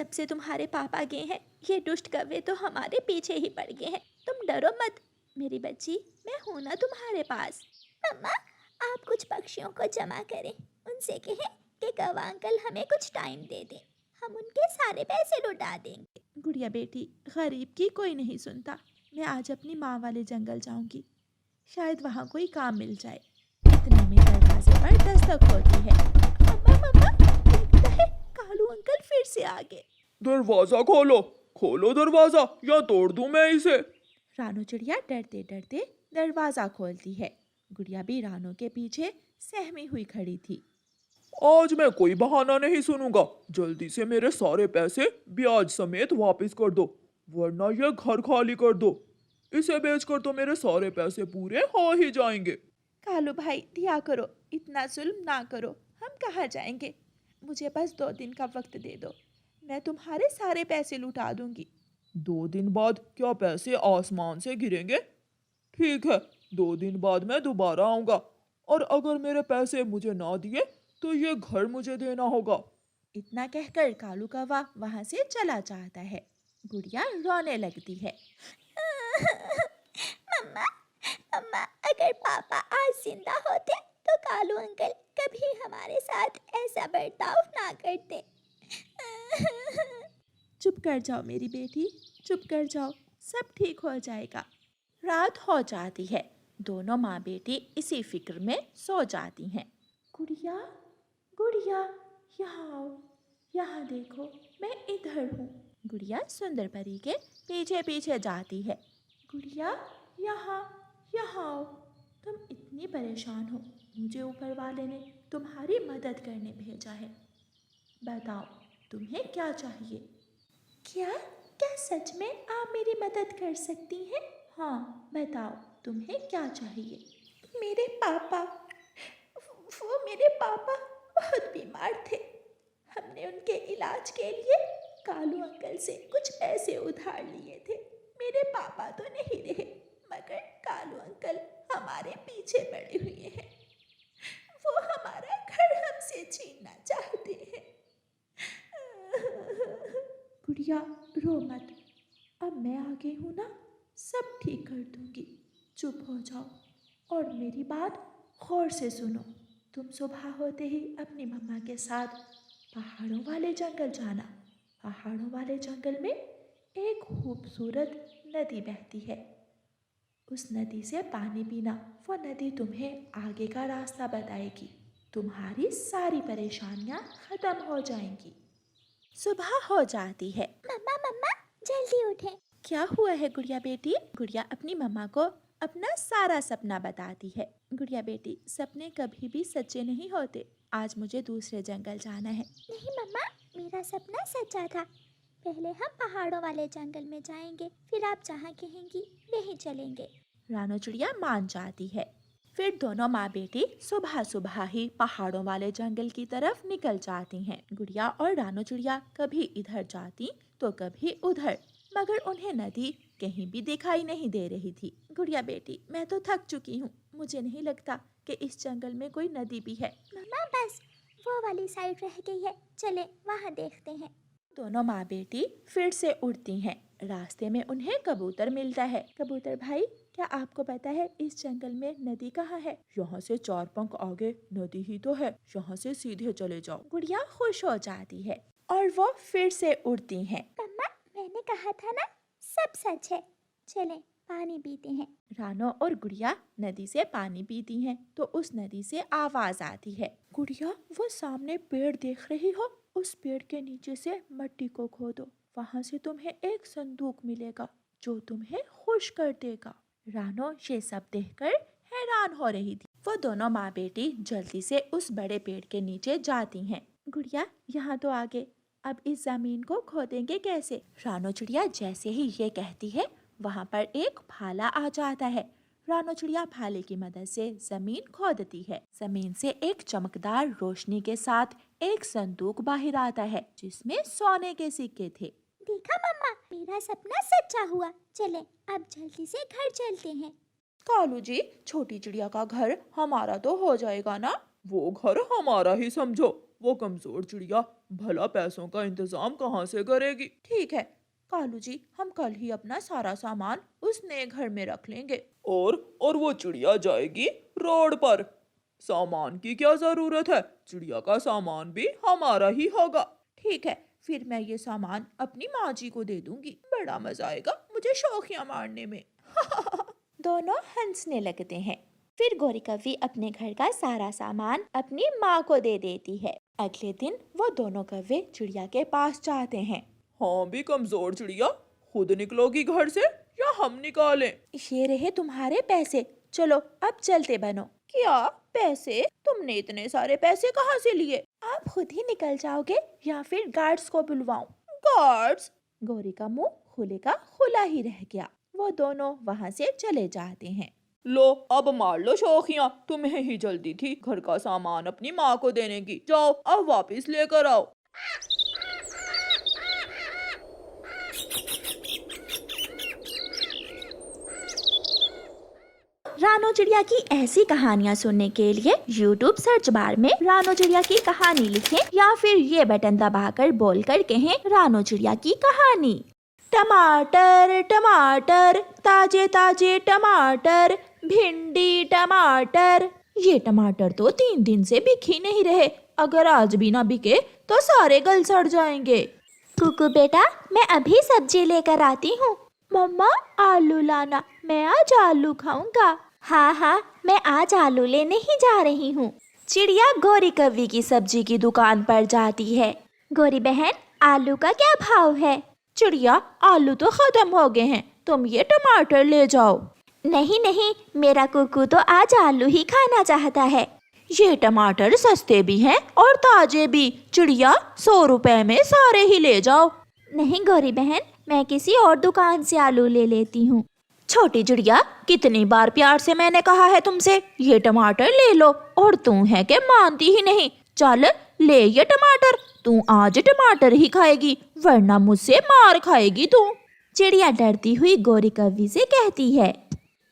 जब से तुम्हारे पापा गए हैं ये दुष्ट कौवे तो हमारे पीछे ही पड़ गए हैं। तुम डरो मत मेरी बच्ची, मैं हूं ना तुम्हारे पास। मम्मा, आप कुछ पक्षियों को जमा करें, उनसे कहें कि कौवा अंकल हमें कुछ टाइम दे दें, हम उनके सारे पैसे लुटा देंगे। गुड़िया बेटी, गरीब की कोई नहीं सुनता। मैं आज अपनी माँ वाले जंगल जाऊंगी, शायद वहाँ कोई काम मिल जाए। इतने में दरवाजे पर दस्तक होती है। मम्मा मम्मा, लगता है कालू अंकल फिर से आ गए। दरवाजा खोलो, खोलो दरवाजा या तोड़ दूं मैं इसे। रानू चिड़िया डरते डरते दरवाजा खोलती है। गुड़िया भी रानू के पीछे सहमी हुई खड़ी थी। आज मैं कोई बहाना नहीं सुनूंगा, जल्दी से मेरे सारे पैसे ब्याज समेत वापस कर दो, वरना ये घर खाली कर दो। इसे बेचकर तो मेरे सारे पैसे पूरे हो ही जाएंगे। कालू भाई, दिया करो, इतना जुल्म ना करो, हम कहाँ जाएंगे। मुझे बस 2 दिन का वक्त दे दो, मैं तुम्हारे सारे पैसे लुटा दूंगी। 2 दिन बाद क्या पैसे आसमान से गिरेंगे? ठीक है, 2 दिन बाद मैं दोबारा आऊंगा, और अगर मेरे पैसे मुझे ना दिए तो ये घर मुझे देना होगा। इतना कहकर कालू कौवा वहां से चला जाता है। गुड़िया रोने लगती है। मम्मा मम्मा, अगर पापा आज जिंदा होते तो कालू अंकल कभी हमारे साथ ऐसा बर्ताव ना करते। चुप कर जाओ मेरी बेटी, चुप कर जाओ, सब ठीक हो जाएगा। रात हो जाती है। दोनों माँ बेटी इसी फिक्र में सो जाती हैं। गुड़िया गुड़िया, यहाँ आओ, यहाँ देखो, मैं इधर हूँ। गुड़िया सुंदर परी के पीछे पीछे जाती है। गुड़िया, यहाँ यहाँ आओ, तुम इतनी परेशान हो, मुझे ऊपर वाले ने तुम्हारी मदद करने भेजा है। बताओ तुम्हें क्या चाहिए। क्या क्या सच में आप मेरी मदद कर सकती हैं? हाँ बताओ, तुम्हें क्या चाहिए। मेरे पापा, वो मेरे पापा बहुत बीमार थे। हमने उनके इलाज के लिए कालू अंकल से कुछ पैसे उधार लिए थे। मेरे पापा तो नहीं रहे, मगर कालू अंकल हमारे पीछे पड़े हुए हैं। वो हमारा घर हमसे छीनना चाहते हैं। गुड़िया रो मत, अब मैं आ गई हूँ ना, सब ठीक कर दूंगी। चुप हो जाओ और मेरी बात गौर से सुनो। तुम सुबह होते ही अपनी मम्मा के साथ पहाड़ों वाले जंगल जाना। पहाड़ों वाले जंगल में एक खूबसूरत नदी बहती है। उस नदी से पानी पीना, वो नदी तुम्हें आगे का रास्ता बताएगी। तुम्हारी सारी परेशानियां खत्म हो जाएंगी। सुबह हो जाती है। मम्मा मम्मा, जल्दी उठे। क्या हुआ है गुड़िया बेटी? गुड़िया अपनी मम्मा को अपना सारा सपना बताती है। गुड़िया बेटी, सपने कभी भी सच्चे नहीं होते। आज मुझे दूसरे जंगल जाना है। नहीं मम्मा, मेरा सपना सच्चा था। पहले हम पहाड़ों वाले जंगल में जाएंगे, फिर आप जहाँ कहेंगी वहीं चलेंगे। रानू चिड़िया मान जाती है। फिर दोनों माँ बेटी सुबह सुबह ही पहाड़ों वाले जंगल की तरफ निकल जाती हैं। गुड़िया और रानू चिड़िया कभी इधर जाती तो कभी उधर, मगर उन्हें नदी कहीं भी दिखाई नहीं दे रही थी। गुड़िया बेटी, मैं तो थक चुकी हूँ, मुझे नहीं लगता कि इस जंगल में कोई नदी भी है। मम्मा बस वो वाली साइड रह गई है, चले वहाँ देखते हैं। दोनों माँ बेटी फिर से उड़ती हैं। रास्ते में उन्हें कबूतर मिलता है। कबूतर भाई, क्या आपको पता है इस जंगल में नदी कहाँ है? यहाँ से 4 पंख आगे नदी ही तो है, यहाँ से सीधे चले जाओ। गुड़िया खुश हो जाती है और वो फिर से उड़ती हैं। मम्मा, मैंने कहा था ना, सब सच है, चलें पानी पीते हैं। रानो और गुड़िया नदी से पानी पीती हैं तो उस नदी से आवाज आती है। गुड़िया, वो सामने पेड़ देख रही हो? उस पेड़ के नीचे से मट्टी को खोदो, वहाँ से तुम्हें एक संदूक मिलेगा जो तुम्हें खुश कर देगा। रानो ये सब देखकर हैरान हो रही थी। वो दोनों माँ बेटी जल्दी से उस बड़े पेड़ के नीचे जाती हैं। गुड़िया, यहाँ तो आगे, अब इस जमीन को खोदेंगे कैसे? रानो चिड़िया जैसे ही ये कहती है, वहाँ पर एक भाला आ जाता है। रानो चिड़िया भाले की मदद से जमीन खोदती है। जमीन से एक चमकदार रोशनी के साथ एक संदूक बाहर आता है जिसमें सोने के सिक्के थे। देखा मम्मा, मेरा सपना सच्चा हुआ। चले अब जल्दी से घर चलते हैं। कालू जी, छोटी चिड़िया का घर हमारा तो हो जाएगा ना? वो घर हमारा ही समझो, वो कमजोर चिड़िया भला पैसों का इंतजाम कहाँ से करेगी? ठीक है कालू जी, हम कल ही अपना सारा सामान उस नए घर में रख लेंगे। और वो चिड़िया जाएगी रोड पर। सामान की क्या जरूरत है, चिड़िया का सामान भी हमारा ही होगा। ठीक है, फिर मैं ये सामान अपनी माँ जी को दे दूंगी। बड़ा मजा आएगा मुझे शौकियां मारने में। दोनों हंसने लगते हैं। फिर गौरी कव्वी अपने घर का सारा सामान अपनी माँ को दे देती है। अगले दिन वो दोनों कव्वे चिड़िया के पास जाते हैं। हाँ भी कमजोर चिड़िया, खुद निकलोगी घर से या हम निकालें? ये रहे तुम्हारे पैसे, चलो अब चलते बनो। क्या पैसे? तुमने इतने सारे पैसे कहाँ से लिए? आप खुद ही निकल जाओगे या फिर गार्ड्स को बुलवाऊं? गार्ड्स? गौरी का मुंह खुले का खुला ही रह गया। वो दोनों वहाँ से चले जाते हैं। लो अब मार लो शौकियां, तुम्हें ही जल्दी थी घर का सामान अपनी माँ को देने की। जाओ अब वापस लेकर आओ। रानो चिड़िया की ऐसी कहानियाँ सुनने के लिए YouTube सर्च बार में रानो चिड़िया की कहानी लिखें या फिर ये बटन दबाकर बोलकर कहें रानो चिड़िया की कहानी। टमाटर टमाटर ताजे ताजे टमाटर, भिंडी टमाटर। ये टमाटर तो 3 दिन से बिक ही नहीं रहे, अगर आज भी ना बिके तो सारे गल सड़ जाएंगे। कुकू बेटा, मैं अभी सब्जी लेकर आती हूँ। मम्मा आलू लाना, मैं आज आलू खाऊंगा। हाँ हाँ, मैं आज आलू लेने ही जा रही हूँ। चिड़िया गौरी कव्वी की सब्जी की दुकान पर जाती है। गौरी बहन, आलू का क्या भाव है? चिड़िया आलू तो खत्म हो गए हैं, तुम ये टमाटर ले जाओ। नहीं नहीं, मेरा कुकू तो आज आलू ही खाना चाहता है। ये टमाटर सस्ते भी हैं और ताजे भी। चिड़िया 100 रुपए में सारे ही ले जाओ। नहीं गौरी बहन, मैं किसी और दुकान से आलू ले लेती हूँ। छोटी चिड़िया, कितनी बार प्यार से मैंने कहा है तुमसे ये टमाटर ले लो, और तू है कि मानती ही नहीं। चल ले ये टमाटर, तू आज टमाटर ही खाएगी वरना मुझसे मार खाएगी तू। चिड़िया डरती हुई गौरी कव्वी से कहती है,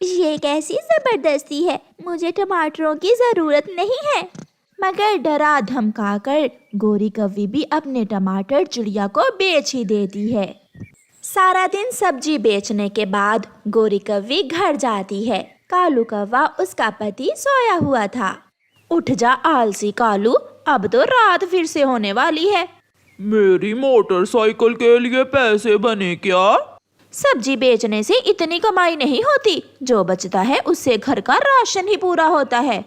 ये कैसी जबरदस्ती है, मुझे टमाटरों की जरूरत नहीं है। मगर डरा धमका कर गौरी कव्वी भी अपने टमाटर चिड़िया को बेच ही देती है। सारा दिन सब्जी बेचने के बाद गौरी कव्वी घर जाती है। कालू कौवा उसका पति सोया हुआ था। उठ जा आलसी कालू, अब तो रात फिर से होने वाली है। मेरी मोटरसाइकिल के लिए पैसे बने क्या? सब्जी बेचने से इतनी कमाई नहीं होती, जो बचता है उससे घर का राशन ही पूरा होता है।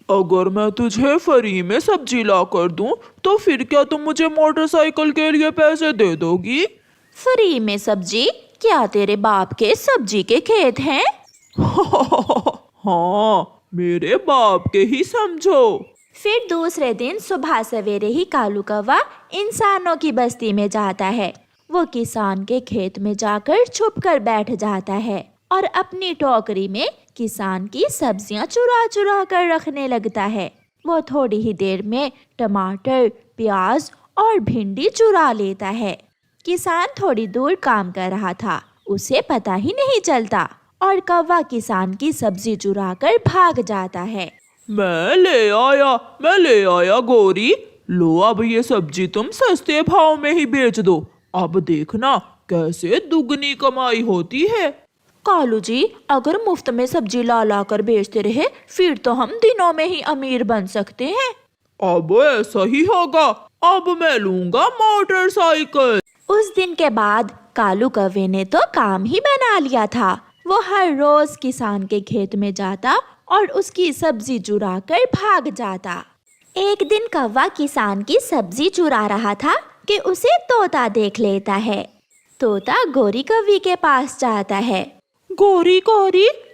अगर मैं तुझे फ्री में सब्जी ला कर दूं तो फिर क्या तुम मुझे मोटरसाइकिल के लिए पैसे दे दोगी? फ्री में सब्जी? क्या तेरे बाप के सब्जी के खेत हैं? हाँ, मेरे बाप के ही समझो। फिर दूसरे दिन सुबह सवेरे ही कालू कौवा इंसानों की बस्ती में जाता है। वो किसान के खेत में जाकर छुप कर बैठ जाता है और अपनी टोकरी में किसान की सब्जियां चुरा चुरा कर रखने लगता है। वो थोड़ी ही देर में टमाटर, प्याज और भिंडी चुरा लेता है। किसान थोड़ी दूर काम कर रहा था, उसे पता ही नहीं चलता और कौवा किसान की सब्जी चुरा कर भाग जाता है। मैं ले आया गौरी, लो अब ये सब्जी तुम सस्ते भाव में ही बेच दो। अब देखना कैसे दुगनी कमाई होती है। कालू जी, अगर मुफ्त में सब्जी ला ला कर बेचते रहे फिर तो हम दिनों में ही अमीर बन सकते हैं। अब ऐसा ही होगा, अब मैं लूंगा मोटरसाइकिल। उस दिन के बाद कालू कौवे ने तो काम ही बना लिया था। वो हर रोज किसान के खेत में जाता और उसकी सब्जी चुरा कर भाग जाता। एक दिन कौवा किसान की सब्जी चुरा रहा था कि उसे तोता देख लेता है। तोता गौरी कव्वी के पास जाता है। गौरी,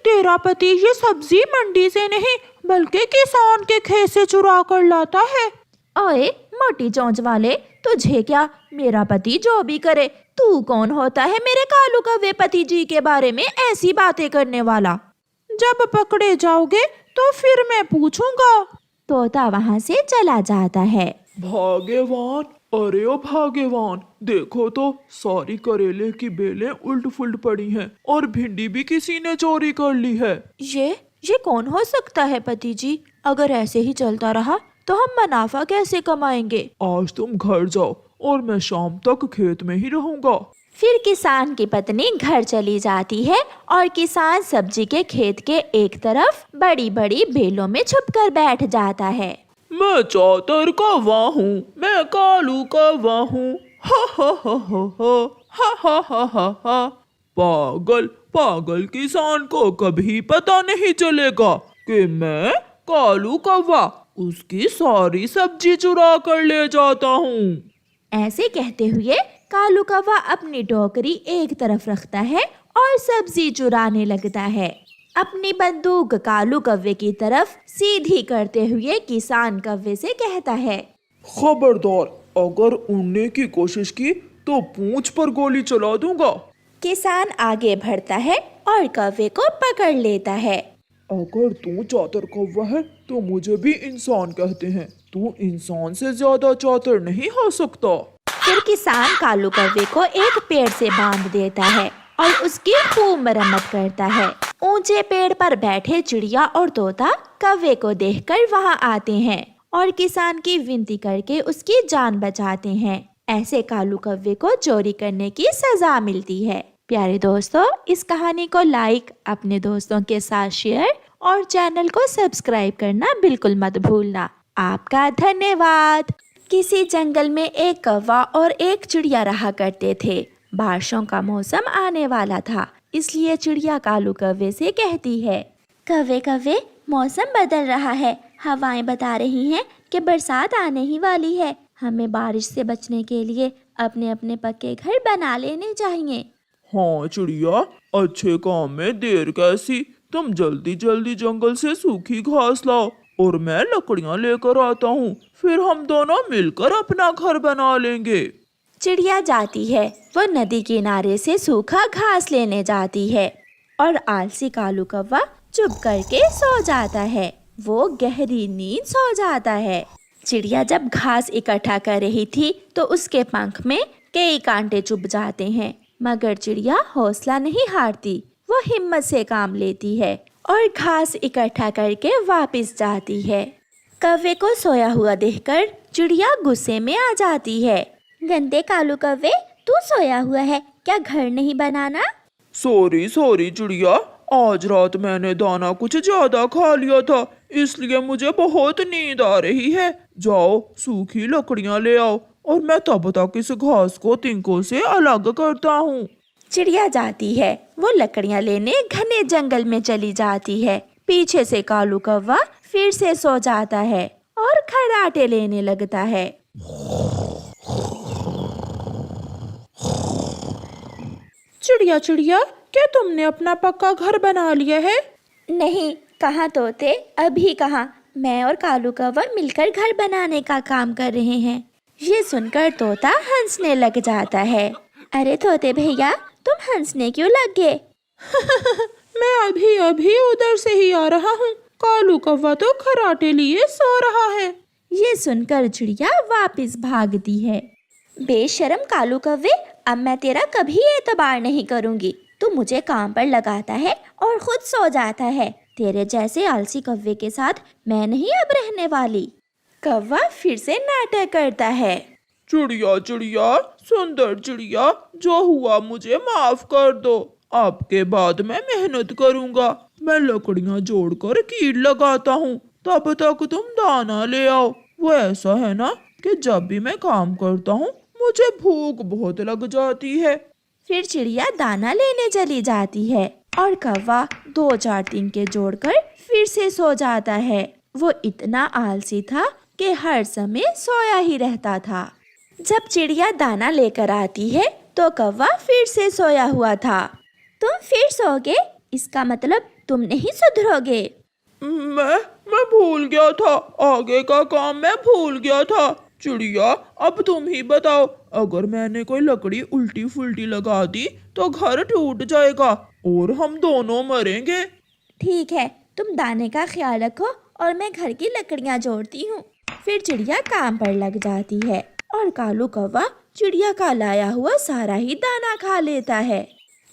तेरा पति ये सब्जी मंडी से नहीं बल्कि किसान के खेत से चुरा कर लाता है। ओए मोटी चोंच वाले, तुझे क्या, मेरा पति जो भी करे, तू कौन होता है मेरे कालू कव्वे पति जी के बारे में ऐसी बातें करने वाला? जब पकड़े जाओगे तो फिर मैं पूछूंगा। तोता वहाँ से चला जाता है। भाग्यवान, अरे ओ भाग्यवान, देखो तो सारी करेले की बेलें उल्ट फुल्ट पड़ी हैं और भिंडी भी किसी ने चोरी कर ली है। ये कौन हो सकता है पति जी? अगर ऐसे ही चलता रहा तो हम मुनाफा कैसे कमाएंगे? आज तुम घर जाओ और मैं शाम तक खेत में ही रहूंगा। फिर किसान की पत्नी घर चली जाती है और किसान सब्जी के खेत के एक तरफ बड़ी बड़ी बेलों में छुपकर बैठ जाता है। मैं चौतर कौवा हूँ, मैं कालू कौवा हूँ, हा हा हा हा हा हा हा हा हा। पागल पागल किसान को कभी पता नहीं चलेगा कि मैं कालू कौवा उसकी सारी सब्जी चुरा कर ले जाता हूँ। ऐसे कहते हुए कालू कौवा अपनी टोकरी एक तरफ रखता है और सब्जी चुराने लगता है। अपनी बंदूक कालू कौवे की तरफ सीधी करते हुए किसान कौवे से कहता है, खबरदार, अगर उड़ने की कोशिश की तो पूंछ पर गोली चला दूंगा। किसान आगे बढ़ता है और कौवे को पकड़ लेता है। अगर तू चौतर कौवा है तो मुझे भी इंसान कहते हैं। तू इंसान से ज्यादा चौतर नहीं हो सकता। फिर किसान कालू कौवे को एक पेड़ से बांध देता है और उसकी खूब मरम्मत करता है। ऊंचे पेड़ पर बैठे चिड़िया और तोता कौवे को देखकर वहां आते हैं और किसान की विनती करके उसकी जान बचाते हैं। ऐसे कालू कौवे को चोरी करने की सजा मिलती है। प्यारे दोस्तों, इस कहानी को लाइक, अपने दोस्तों के साथ शेयर और चैनल को सब्सक्राइब करना बिल्कुल मत भूलना। आपका धन्यवाद। किसी जंगल में एक कौवा और एक चिड़िया रहा करते थे। बारिशों का मौसम आने वाला था, इसलिए चिड़िया कालू कौवे से कहती है, कौवे कौवे, मौसम बदल रहा है, हवाएं बता रही हैं कि बरसात आने ही वाली है। हमें बारिश से बचने के लिए अपने अपने पक्के घर बना लेने चाहिए। हाँ चिड़िया, अच्छे काम में देर कैसी। तुम जल्दी जल्दी जंगल से सूखी घास लाओ और मैं लकड़ियाँ लेकर आता हूँ। फिर हम दोनों मिलकर अपना घर बना लेंगे। चिड़िया जाती है। वो नदी किनारे से सूखा घास लेने जाती है और आलसी कालू कौवा चुप करके सो जाता है। वो गहरी नींद सो जाता है। चिड़िया जब घास इकट्ठा कर रही थी तो उसके पंख में कई कांटे चुभ जाते हैं, मगर चिड़िया हौसला नहीं हारती। वो हिम्मत से काम लेती है और घास इकट्ठा करके वापस जाती है। कौवे को सोया हुआ देखकर चिड़िया गुस्से में आ जाती है। गंदे कालू कौवे, तू सोया हुआ है, क्या घर नहीं बनाना? सॉरी सॉरी चिड़िया, आज रात मैंने दाना कुछ ज्यादा खा लिया था, इसलिए मुझे बहुत नींद आ रही है। जाओ सूखी लकड़ियाँ ले आओ और मैं तब तक इस घास को तिनकों से अलग करता हूँ। चिड़िया जाती है। वो लकड़ियाँ लेने घने जंगल में चली जाती है। पीछे से कालू कौवा फिर से सो जाता है और खर्राटे लेने लगता है। चिड़िया चिड़िया, क्या तुमने अपना पक्का घर बना लिया है? नहीं, कहाँ तोते, अभी कहाँ। मैं और कालू कौवा मिलकर घर बनाने का काम कर रहे हैं। ये सुनकर तोता हंसने लग जाता है। अरे तोते भैया, तुम हंसने क्यों लग गए? मैं अभी अभी उधर से ही आ रहा हूँ। कालू कौवा तो खर्राटे लिए सो रहा है। ये सुनकर चिड़िया वापस भागती है। बेशर्म कालू कौवे, अब मैं तेरा कभी एतबार नहीं करूँगी। तू मुझे काम पर लगाता है और खुद सो जाता है। तेरे जैसे आलसी कौवे के साथ मैं नहीं अब रहने वाली। कौवा फिर से नाटक करता है। चिड़िया चिड़िया, सुंदर चिड़िया, जो हुआ मुझे माफ कर दो। आपके बाद मैं मेहनत करूँगा। मैं लकड़ियाँ जोड़कर कील लगाता हूँ, तब तक तुम दाना ले आओ। वो ऐसा है ना कि जब भी मैं काम करता हूँ मुझे भूख बहुत लग जाती है। फिर चिड़िया दाना लेने चली जाती है और कौवा 2-4 तिनके जोड़कर फिर से सो जाता है। वो इतना आलसी था कि हर समय सोया ही रहता था। जब चिड़िया दाना लेकर आती है तो कौवा फिर से सोया हुआ था। तुम फिर सोगे, इसका मतलब तुम नहीं सुधरोगे। मैं भूल गया था, आगे का काम मैं भूल गया था। चिड़िया, अब तुम ही बताओ, अगर मैंने कोई लकड़ी उल्टी फुल्टी लगा दी तो घर टूट जाएगा और हम दोनों मरेंगे। ठीक है, तुम दाने का ख्याल रखो और मैं घर की लकड़ियाँ जोड़ती हूँ। फिर चिड़िया काम पर लग जाती है और कालू कौवा चिड़िया का लाया हुआ सारा ही दाना खा लेता है।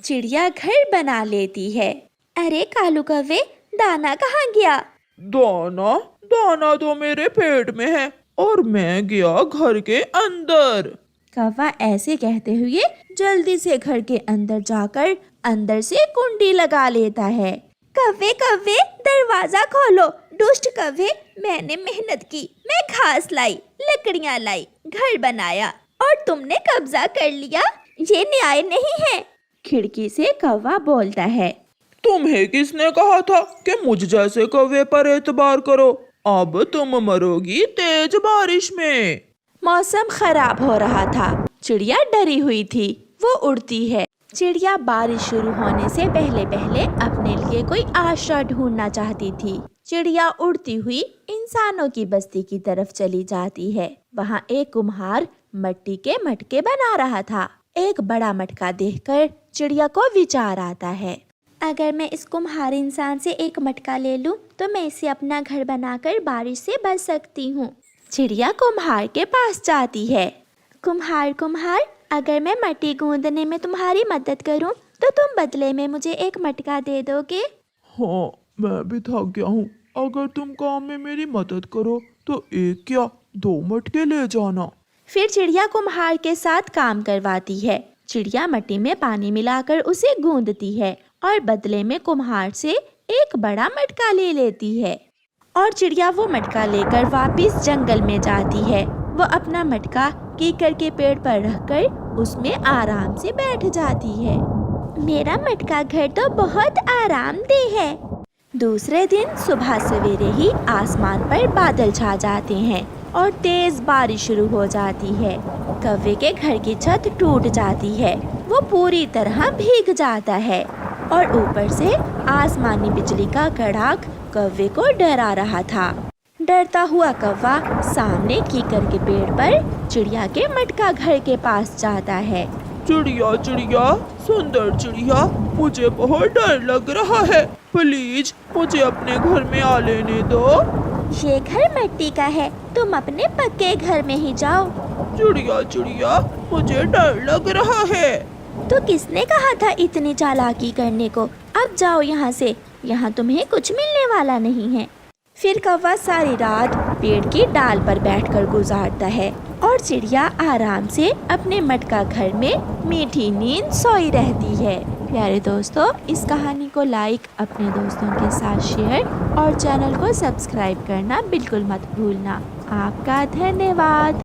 चिड़िया घर बना लेती है। अरे कालू कौवे, दाना कहाँ गया? दाना दाना तो मेरे पेट में है और मैं गया घर के अंदर। कौवा ऐसे कहते हुए जल्दी से घर के अंदर जाकर अंदर से कुंडी लगा लेता है। कव्वे कव्वे दरवाजा खोलो। दुष्ट कव्वे, मैंने मेहनत की, मैं घास लाई, लकड़ियां लाई, घर बनाया और तुमने कब्जा कर लिया। ये न्याय नहीं है। खिड़की से कौवा बोलता है। तुम्हें किसने कहा था कि मुझ जैसे कौवे पर एतबार करो? अब तुम मरोगी तेज बारिश में। मौसम खराब हो रहा था। चिड़िया डरी हुई थी। वो उड़ती है। चिड़िया बारिश शुरू होने से पहले पहले अपने लिए कोई आश्रय ढूंढना चाहती थी। चिड़िया उड़ती हुई इंसानों की बस्ती की तरफ चली जाती है। वहाँ एक कुम्हार मिट्टी के मटके बना रहा था। एक बड़ा मटका देखकर चिड़िया को विचार आता है। अगर मैं इस कुम्हार इंसान से एक मटका ले लूं, तो मैं इसे अपना घर बनाकर बारिश से बच सकती हूँ। चिड़िया कुम्हार के पास जाती है। कुम्हार कुम्हार, अगर मैं मिट्टी गूंदने में तुम्हारी मदद करूं, तो तुम बदले में मुझे एक मटका दे दोगे? हाँ, मैं भी थक गया हूँ। अगर तुम काम में मेरी मदद करो तो एक क्या 2 मटके ले जाना। फिर चिड़िया कुम्हार के साथ काम करवाती है। चिड़िया मिट्टी में पानी मिलाकर उसे गूंदती है और बदले में कुम्हार से एक बड़ा मटका ले लेती है। और चिड़िया वो मटका लेकर वापस जंगल में जाती है। वो अपना मटका कीकर के पेड़ पर रखकर उसमें आराम से बैठ जाती है। मेरा मटका घर तो बहुत आरामदेह है। दूसरे दिन सुबह सवेरे ही आसमान पर बादल छा जाते हैं और तेज बारिश शुरू हो जाती है। कौवे के घर की छत टूट जाती है। वो पूरी तरह भीग जाता है और ऊपर से आसमानी बिजली का कड़ाक कौवे को डरा रहा था। डरता हुआ कौवा सामने कीकर के पेड़ पर चिड़िया के मटका घर के पास जाता है। चिड़िया चिड़िया, सुंदर चिड़िया, मुझे बहुत डर लग रहा है। प्लीज मुझे अपने घर में आ लेने दो। ये घर मिट्टी का है, तुम अपने पक्के घर में ही जाओ। चिड़िया चिड़िया, मुझे डर लग रहा है। तो किसने कहा था इतनी चालाकी करने को? अब जाओ यहाँ से, यहाँ तुम्हें कुछ मिलने वाला नहीं है। फिर कौवा सारी रात पेड़ की डाल पर बैठकर गुजारता है और चिड़िया आराम से अपने मटका घर में मीठी नींद सोई रहती है। प्यारे दोस्तों, इस कहानी को लाइक, अपने दोस्तों के साथ शेयर और चैनल को सब्सक्राइब करना बिल्कुल मत भूलना। आपका धन्यवाद।